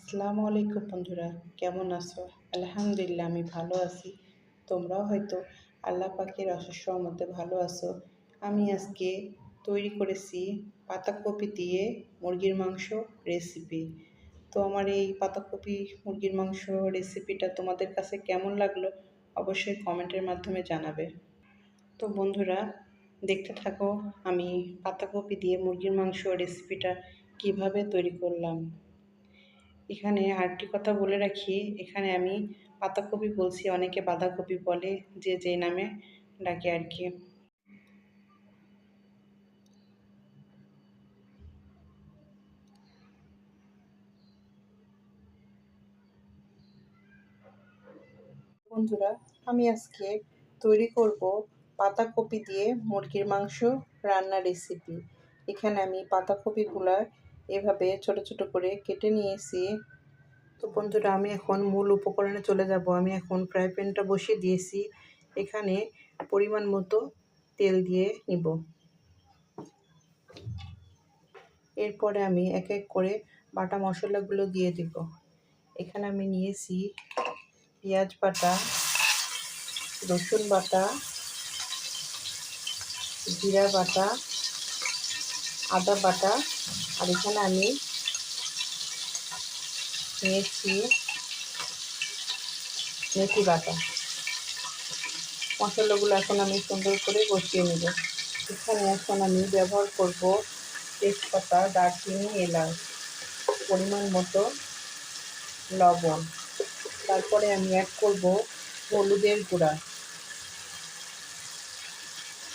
আসসালামু আলাইকুম বন্ধুরা, কেমন আছো? আলহামদুলিল্লাহ আমি ভালো আছি। তোমরাও হয়তো আল্লাহ পাকের অশেষ রহমতে ভালো আছো। আমি আজকে তৈরি করেছি পাতাকপি দিয়ে মুরগির মাংস রেসিপি। তো আমার এই পাতাকপি মুরগির মাংস রেসিপিটা তোমাদের কাছে কেমন লাগলো অবশ্যই কমেন্টের মাধ্যমে জানাবে। তো বন্ধুরা দেখতে থাকো আমি পাতাকপি দিয়ে মুরগির মাংস রেসিপিটা কিভাবে তৈরি করলাম। এখানে আরেকটি কথা বলে রাখি, এখানে আমি পাতাকপি বলছি, অনেকে বাঁধাকপি বলে, যে যে নামে ডাকে আর কি। বন্ধুরা আমি আজকে তৈরি করব পাতাকপি দিয়ে মুরগির মাংস রান্নার রেসিপি। এখানে আমি পাতাকপিগুলো এভাবে ছোট ছোট করে কেটে নিয়েছি। তো বন্ধুরা আমি এখন মূল উপকরণে চলে যাব। আমি এখন ফ্রাই প্যানটা বসিয়ে দিয়েছি, এখানে পরিমাণ মতো তেল দিয়ে নিব। এরপরে আমি এক এক করে বাটা মশলাগুলো দিয়ে দিব। এখানে আমি নিয়েছি পেঁয়াজ বাটা, রসুন বাটা, জিরা বাটা, আদা বাটা, আর এখানে আমি নিয়েছি মেথি বাটা। মশলাগুলো এখন আমি সুন্দর করে কষিয়ে নেব। এখানে এখন আমি ব্যবহার করব তেজপাতা, দারচিনি, এলাচ, পরিমাণ মতো লবণ। তারপরে আমি অ্যাড করব হলুদের গুঁড়া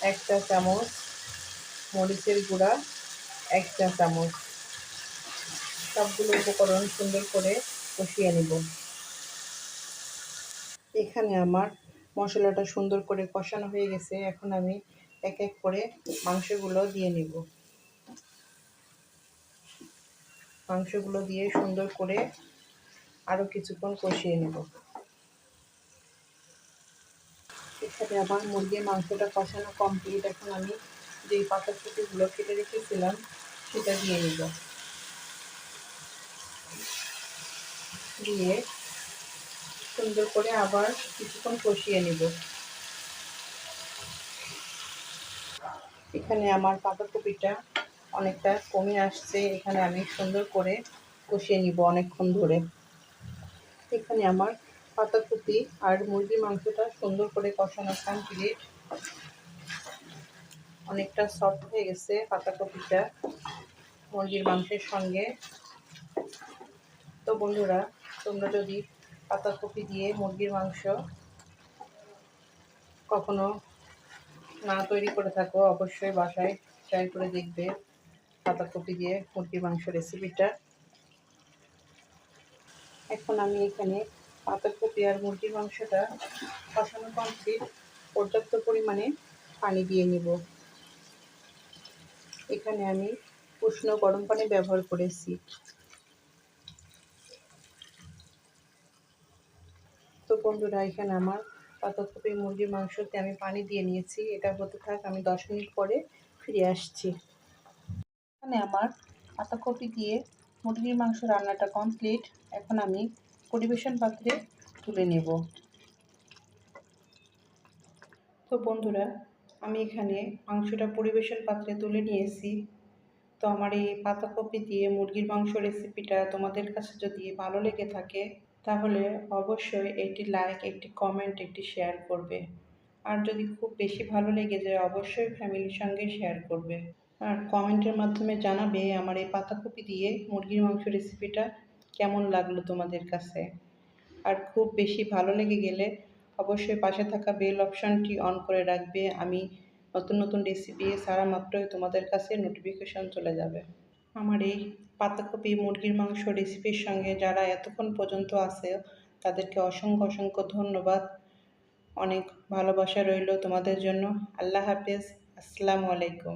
1 চা চামচ, মরিচের গুঁড়া 1 চা চামচ। সবগুলো উপকরণ সুন্দর করে কষিয়ে নেব। এখানে আমার মশলাটা সুন্দর করে কষানো হয়ে গেছে। এখন আমি এক এক করে মাংসগুলো দিয়ে নেব। মাংসগুলো দিয়ে সুন্দর করে আরও কিছুক্ষণ কষিয়ে নেব। এখানে আমার মুরগির মাংসটা কষানো কমপ্লিট। এখন আমি যেই পাতাকপিগুলো কেটে রেখেছিলাম সেটা দিয়ে নেব। দিয়ে সুন্দর করে আবার কিছুক্ষণ কষিয়ে নেব। এখানে আমার পাতাকপিটা অনেকটা কমে আসছে। এখানে আমি সুন্দর করে কষিয়ে নিব অনেকক্ষণ ধরে। এখানে আমার পাতাকপি আর মুরগির মাংসটা সুন্দর করে কষানো কমপ্লিট। অনেকটা সফট হয়ে গেছে পাতাকপিটা মুরগির মাংসের সঙ্গে। তো বন্ধুরা তোমরা যদি পাতাকপি দিয়ে মুরগির মাংস কখনো না তৈরি করে থাকো অবশ্যই বাসায় ট্রাই করে দেখবে পাতাকপি দিয়ে মুরগির মাংস রেসিপিটা। এখন আমি এখানে পাতাকপি আর মুরগির মাংসটা কষানো কমপ্লিট। পর্যাপ্ত পরিমাণে পানি দিয়ে নিব। এখানে আমি উষ্ণ গরম পানি ব্যবহার করেছি। তো বন্ধুরা এখানে আমার পাতাকপি মুরগির মাংসতে আমি পানি দিয়ে নিয়েছি। এটা হতে থাক, আমি 10 মিনিট পরে ফিরে আসছি। এখানে আমার পাতাকপি দিয়ে মুরগির মাংস রান্নাটা কমপ্লিট। এখন আমি পরিবেশন পাত্রে তুলে নেব। তো বন্ধুরা আমি এখানে মাংসটা পরিবেশন পাত্রে তুলে নিয়েছি। তো আমার এই পাতাকপি দিয়ে মুরগির মাংস রেসিপিটা তোমাদের কাছে যদি ভালো লেগে থাকে তাহলে অবশ্যই একটি লাইক, একটি কমেন্ট, একটি শেয়ার করবে। আর যদি খুব বেশি ভালো লেগে যায় অবশ্যই ফ্যামিলির সঙ্গে শেয়ার করবে। আর কমেন্টের মাধ্যমে জানাবে আমার এই পাতাকপি দিয়ে মুরগির মাংস রেসিপিটা কেমন লাগলো তোমাদের কাছে। আর খুব বেশি ভালো লেগে গেলে অবশ্যই পাশে থাকা বেল অপশানটি অন করে রাখবে। আমি নতুন নতুন রেসিপি ছাড়া মাত্রই তোমাদের কাছে নোটিফিকেশন চলে যাবে। আমার এই পাতাকপি মুরগির মাংস রেসিপির সঙ্গে যারা এতক্ষণ পর্যন্ত আছে তাদেরকে অসংখ্য অসংখ্য ধন্যবাদ। অনেক ভালোবাসা রইল তোমাদের জন্য। আল্লাহ হাফেজ। আসসালামু আলাইকুম।